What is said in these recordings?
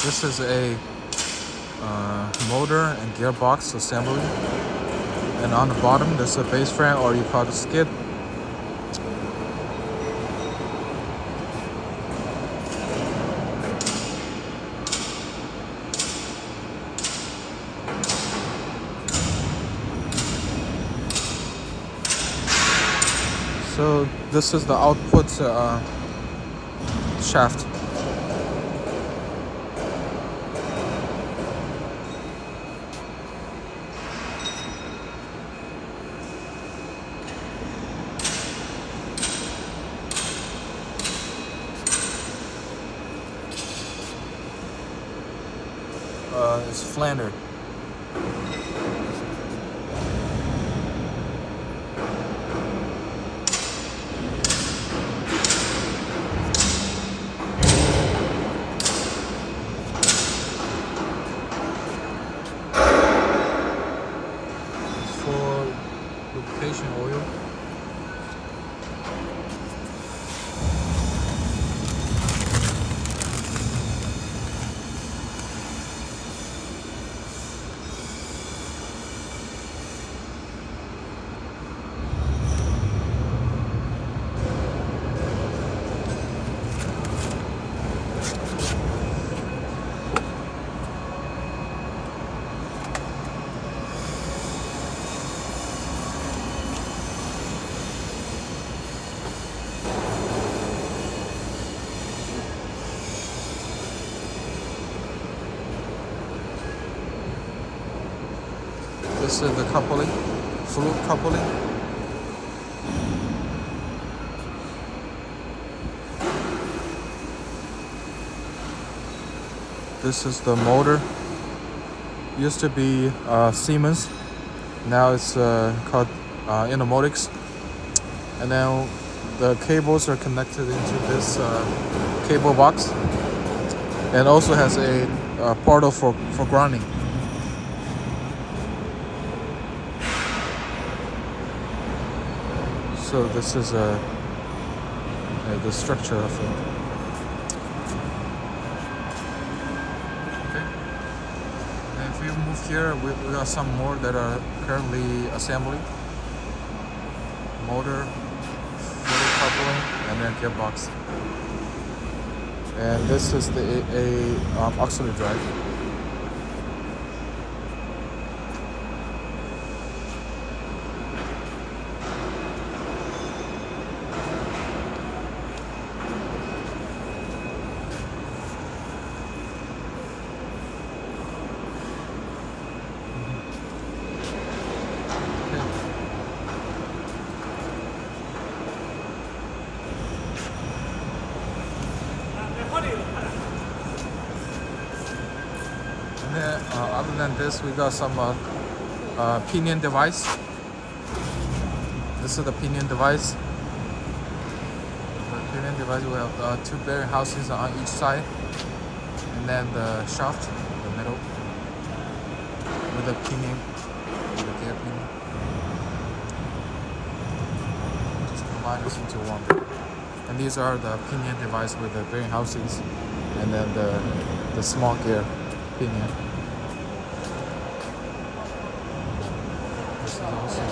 This is a motor and gearbox assembly, and on the bottom there's a base frame, or you call it skid. So this is the output shaft. It's Flender. For lubrication oil. This is the coupling, fluid coupling. This is the motor. Used to be Siemens, now it's called Innomotics. And then the cables are connected into this cable box, and also has a portal for grounding. So this is the structure of it. Okay. And if we move here, we got some more that are currently assembly. Motor, fluid coupling, and then gearbox. And this is the auxiliary drive. And then, other than this, we got some pinion device. This is the pinion device. The pinion device, we have two bearing housings on each side, and then the shaft in the middle with the pinion, the gear pinion. Just combine this into one. And these are the pinion device with the bearing housings, and then the small gear pinion. This is also,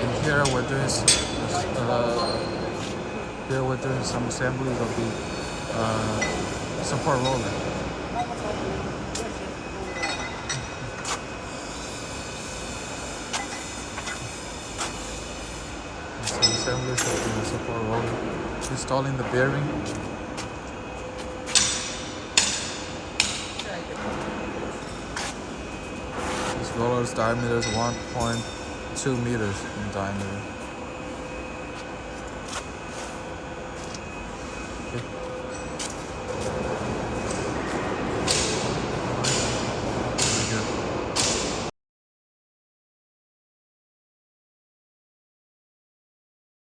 and here we're doing some assembly of the support roller. Some assemblies of the support roller. Installing the bearing. This roller's diameter is 1.2 meters in diameter.